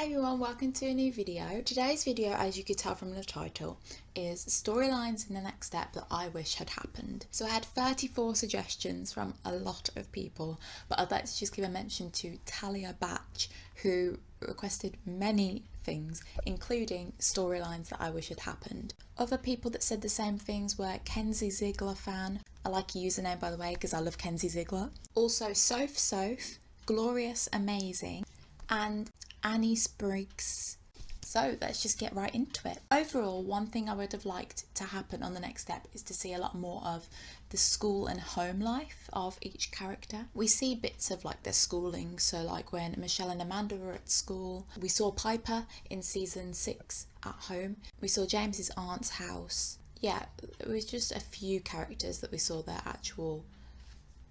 Hi everyone, welcome to a new video. Today's video, as you could tell from the title, is storylines in the next step that I wish had happened. So I had 34 suggestions from a lot of people, but I'd like to just give a mention to Talia Batch, who requested many things, including storylines that I wish had happened. Other people that said the same things were Kenzie Ziegler fan. I like your username, by the way, because I love Kenzie Ziegler. Also Soph, Glorious Amazing, and Annie Spriggs. So let's just get right into it. Overall, one thing I would have liked to happen on the next step is to see a lot more of the school and home life of each character. We see bits of like their schooling, so like when Michelle and Amanda were at school. We saw Piper in season 6 at home. We saw James's aunt's house. Yeah, it was just a few characters that we saw their actual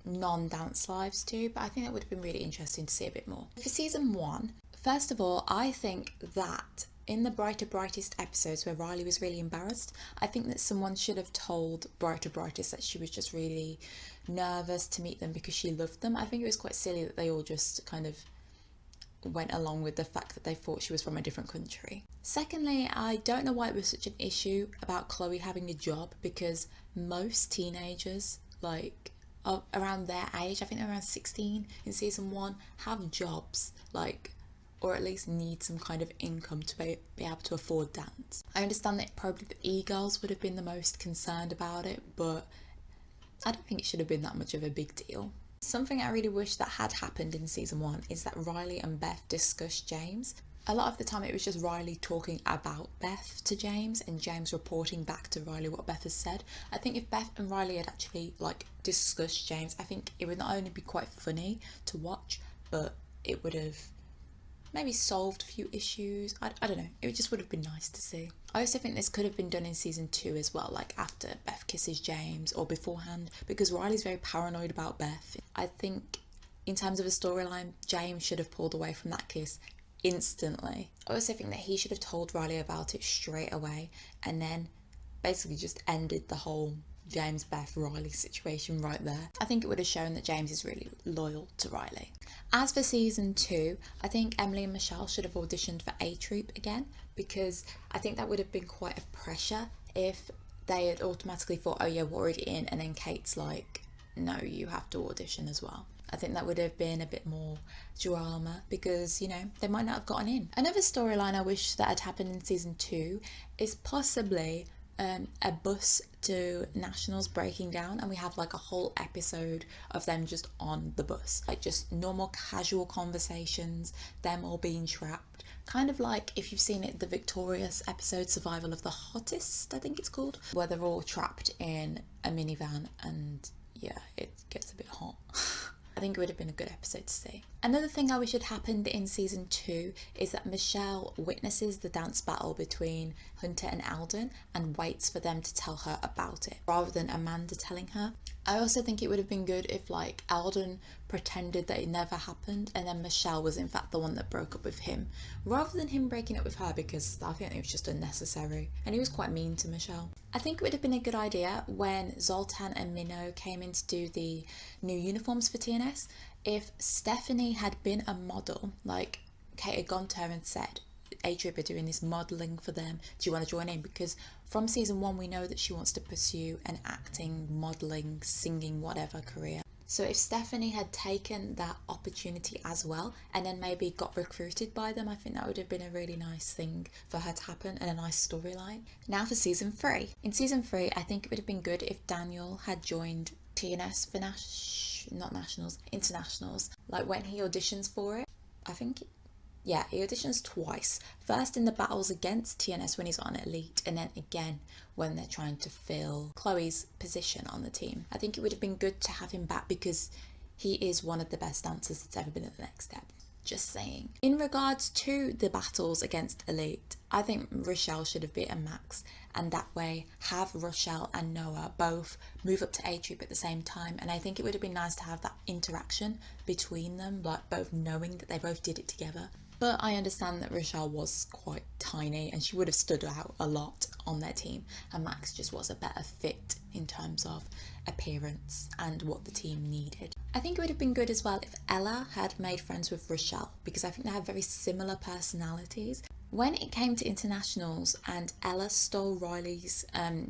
non-dance lives too, but I think that would have been really interesting to see a bit more. For season 1, first of all, I think that in the Brightest episodes where Riley was really embarrassed, I think that someone should have told Brightest that she was just really nervous to meet them because she loved them. I think it was quite silly that they all just kind of went along with the fact that they thought she was from a different country. Secondly, I don't know why it was such an issue about Chloe having a job, because most teenagers, like around their age, I think they're around 16 in season 1, have jobs, like, or at least need some kind of income to be able to afford dance. I understand that probably the e-girls would have been the most concerned about it, but I don't think it should have been that much of a big deal. Something I really wish that had happened in season 1 is that Riley and Beth discussed James. A lot of the time it was just Riley talking about Beth to James and James reporting back to Riley what Beth has said. I think if Beth and Riley had actually like discussed James, I think it would not only be quite funny to watch, but it would have maybe solved a few issues. I don't know, it just would have been nice to see. I also think this could have been done in season 2 as well, like after Beth kisses James or beforehand, because Riley's very paranoid about Beth. I think in terms of a storyline, James should have pulled away from that kiss instantly. I also think that he should have told Riley about it straight away and then basically just ended the whole James, Beth, Riley situation right there. I think it would have shown that James is really loyal to Riley. As for season 2, I think Emily and Michelle should have auditioned for A Troop again, because I think that would have been quite a pressure if they had automatically thought, oh yeah, we're already in, and then Kate's like, no, you have to audition as well. I think that would have been a bit more drama because, you know, they might not have gotten in. Another storyline I wish that had happened in season 2 is possibly a bus to Nationals breaking down, and we have like a whole episode of them just on the bus, like just normal casual conversations, them all being trapped, kind of like if you've seen it, the Victorious episode Survival of the Hottest, I think it's called, where they're all trapped in a minivan and yeah, it gets a bit hot. I think it would have been a good episode to see. Another thing I wish had happened in season 2 is that Michelle witnesses the dance battle between Hunter and Alden and waits for them to tell her about it, rather than Amanda telling her. I also think it would have been good if like Alden pretended that it never happened and then Michelle was in fact the one that broke up with him, rather than him breaking up with her, because I think it was just unnecessary and he was quite mean to Michelle. I think it would have been a good idea when Zoltan and Minnow came in to do the new uniforms for TNS if Stephanie had been a model, like Kate had gone to her and said, A Troop are doing this modelling for them, do you want to join in? Because from season 1 we know that she wants to pursue an acting, modelling, singing, whatever career. So if Stephanie had taken that opportunity as well and then maybe got recruited by them, I think that would have been a really nice thing for her to happen and a nice storyline. Now for season 3. In season 3, I think it would have been good if Daniel had joined TNS for internationals, like when he auditions for it. I think he auditions twice. First in the battles against TNS when he's on Elite, and then again when they're trying to fill Chloe's position on the team. I think it would have been good to have him back because he is one of the best dancers that's ever been at the next step. Just saying. In regards to the battles against Elite, I think Rochelle should have beaten Max, and that way have Rochelle and Noah both move up to A Troop at the same time, and I think it would have been nice to have that interaction between them, like both knowing that they both did it together. But I understand that Rochelle was quite tiny and she would have stood out a lot on their team, and Max just was a better fit in terms of appearance and what the team needed. I think it would have been good as well if Ella had made friends with Rochelle, because I think they have very similar personalities. When it came to internationals and Ella stole Riley's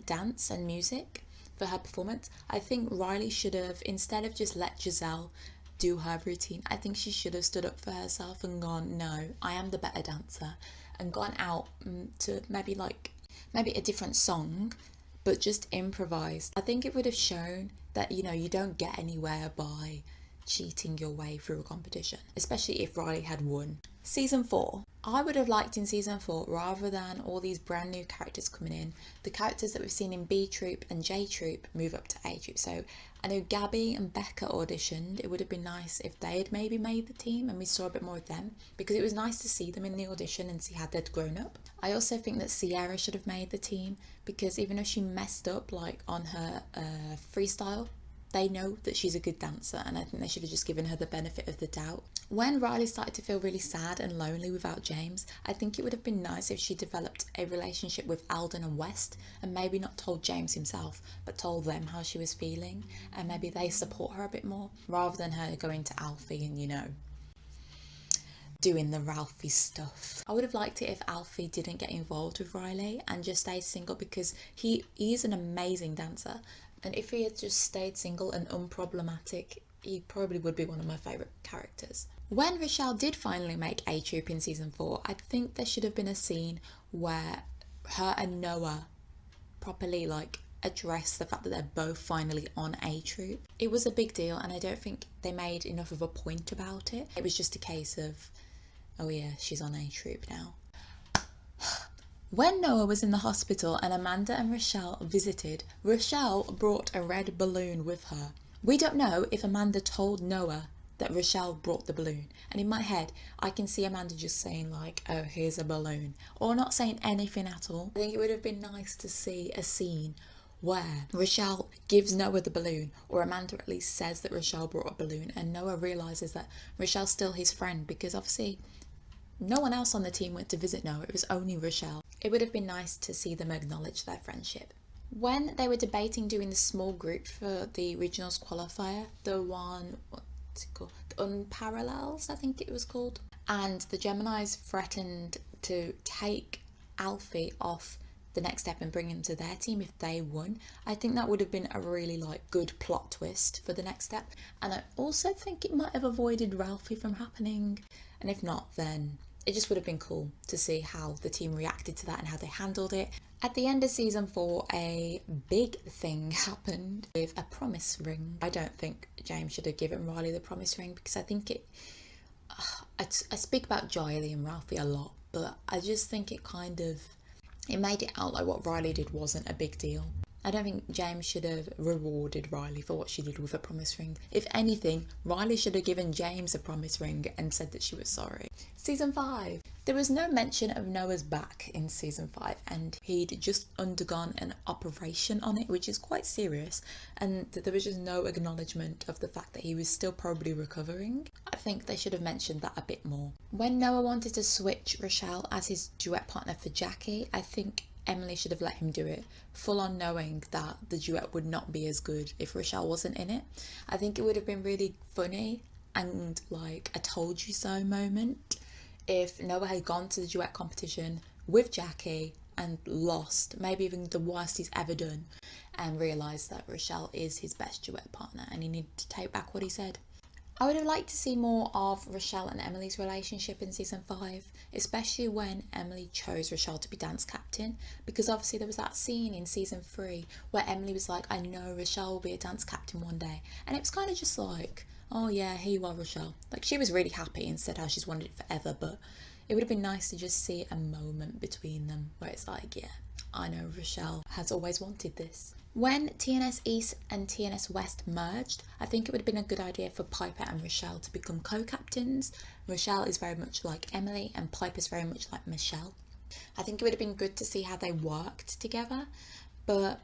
dance and music for her performance, I think Riley should have, instead of just let Giselle do her routine, I think she should have stood up for herself and gone, no, I am the better dancer, and gone out to maybe a different song, but just improvised. I think it would have shown that, you know, you don't get anywhere by cheating your way through a competition, especially if Riley had won. Season 4. I would have liked in season 4, rather than all these brand new characters coming in, the characters that we've seen in B Troop and J Troop move up to A Troop. So I know Gabby and Becca auditioned. It would have been nice if they had maybe made the team and we saw a bit more of them, because it was nice to see them in the audition and see how they'd grown up. I also think that Sierra should have made the team, because even though she messed up like on her freestyle, they know that she's a good dancer, and I think they should have just given her the benefit of the doubt. When Riley started to feel really sad and lonely without James, I think it would have been nice if she developed a relationship with Alden and West, and maybe not told James himself, but told them how she was feeling, and maybe they support her a bit more, rather than her going to Alfie and, you know, doing the Ralphie stuff. I would have liked it if Alfie didn't get involved with Riley and just stayed single, because he is an amazing dancer. And if he had just stayed single and unproblematic, he probably would be one of my favourite characters. When Rochelle did finally make A Troop in season 4, I think there should have been a scene where her and Noah properly address the fact that they're both finally on A Troop. It was a big deal, and I don't think they made enough of a point about it. It was just a case of, oh yeah, she's on A Troop now. When Noah was in the hospital and Amanda and Rochelle visited, Rochelle brought a red balloon with her. We don't know if Amanda told Noah that Rochelle brought the balloon, and in my head I can see Amanda just saying oh, here's a balloon, or not saying anything at all. I think it would have been nice to see a scene where Rochelle gives Noah the balloon, or Amanda at least says that Rochelle brought a balloon, and Noah realises that Rochelle's still his friend, because obviously no one else on the team went to visit Noah, it was only Rochelle. It would have been nice to see them acknowledge their friendship. When they were debating doing the small group for the regionals qualifier, the one, what's it called? The Unparallels, I think it was called. And the Geminis threatened to take Alfie off the next step and bring him to their team if they won. I think that would have been a really good plot twist for the next step. And I also think it might have avoided Ralphie from happening. And if not, then it just would have been cool to see how the team reacted to that and how they handled it. At the end of season 4, a big thing happened with a promise ring. I don't think James should have given Riley the promise ring, because I think I speak about Giley and Ralphie a lot, but I just think it made it out like what Riley did wasn't a big deal. I don't think James should have rewarded Riley for what she did with a promise ring. If anything, Riley should have given James a promise ring and said that she was sorry. Season 5. There was no mention of Noah's back in season 5, and he'd just undergone an operation on it, which is quite serious, and there was just no acknowledgement of the fact that he was still probably recovering. I think they should have mentioned that a bit more. When Noah wanted to switch Rochelle as his duet partner for Jackie, I think Emily should have let him do it, full on knowing that the duet would not be as good if Rochelle wasn't in it. I think it would have been really funny and a told you so moment if Noah had gone to the duet competition with Jackie and lost, maybe even the worst he's ever done, and realised that Rochelle is his best duet partner and he needed to take back what he said. I would have liked to see more of Rochelle and Emily's relationship in season 5, especially when Emily chose Rochelle to be dance captain, because obviously there was that scene in season 3 where Emily was like, I know Rochelle will be a dance captain one day, and it was kind of just oh yeah, here you are, Rochelle. She was really happy and said how she's wanted it forever, but it would have been nice to just see a moment between them where it's yeah, I know Rochelle has always wanted this. When TNS East and TNS West merged, I think it would have been a good idea for Piper and Rochelle to become co-captains. Rochelle is very much like Emily and Piper's very much like Michelle. I think it would have been good to see how they worked together, but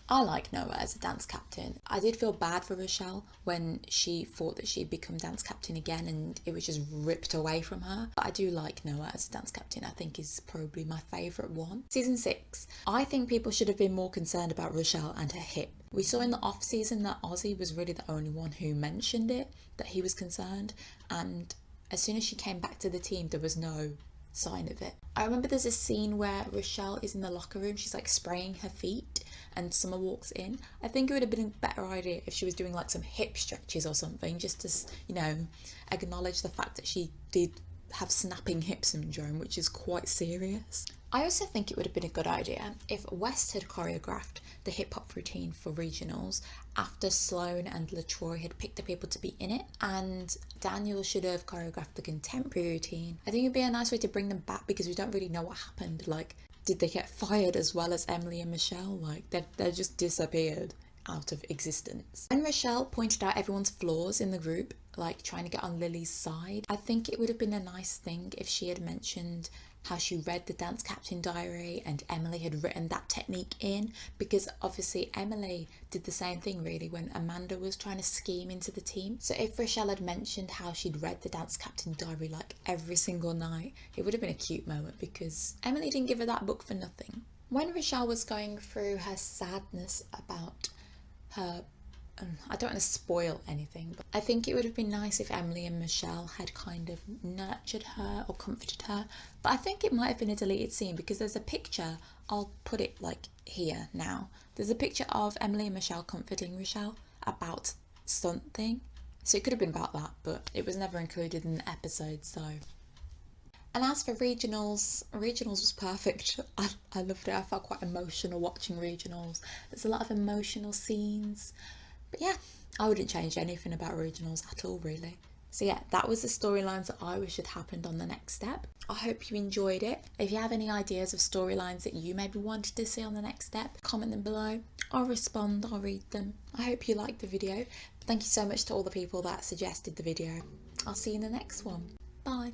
I like Noah as a dance captain. I did feel bad for Rochelle when she thought that she'd become dance captain again and it was just ripped away from her. But I do like Noah as a dance captain. I think he's probably my favourite one. Season 6. I think people should have been more concerned about Rochelle and her hip. We saw in the off season that Ozzy was really the only one who mentioned it, that he was concerned, and as soon as she came back to the team there was no sign of it. I remember there's a scene where Rochelle is in the locker room, she's like spraying her feet and Summer walks in. I think it would have been a better idea if she was doing like some hip stretches or something, just to, you know, acknowledge the fact that she did have snapping hip syndrome, which is quite serious. I also think it would have been a good idea if West had choreographed the hip hop routine for regionals after Sloane and LaTroy had picked the people to be in it, and Daniel should have choreographed the contemporary routine. I think it'd be a nice way to bring them back because we don't really know what happened. Like, did they get fired as well as Emily and Michelle? Like, they just disappeared out of existence. When Rochelle pointed out everyone's flaws in the group, like trying to get on Lily's side, I think it would have been a nice thing if she had mentioned how she read the dance captain diary and Emily had written that technique in, because obviously Emily did the same thing really when Amanda was trying to scheme into the team. So if Rochelle had mentioned how she'd read the dance captain diary like every single night, it would have been a cute moment because Emily didn't give her that book for nothing. When Rochelle was going through her sadness about her, I don't want to spoil anything, but I think it would have been nice if Emily and Michelle had kind of nurtured her or comforted her. But I think it might have been a deleted scene because there's a picture, I'll put it like here now. There's a picture of Emily and Michelle comforting Rochelle about something. So it could have been about that, but it was never included in the episode, so. And as for regionals was perfect. I loved it. I felt quite emotional watching regionals. There's a lot of emotional scenes. But yeah, I wouldn't change anything about regionals at all, really. So yeah, that was the storylines that I wish had happened on the next step. I hope you enjoyed it. If you have any ideas of storylines that you maybe wanted to see on the next step, comment them below. I'll respond, I'll read them. I hope you liked the video. Thank you so much to all the people that suggested the video. I'll see you in the next one. Bye.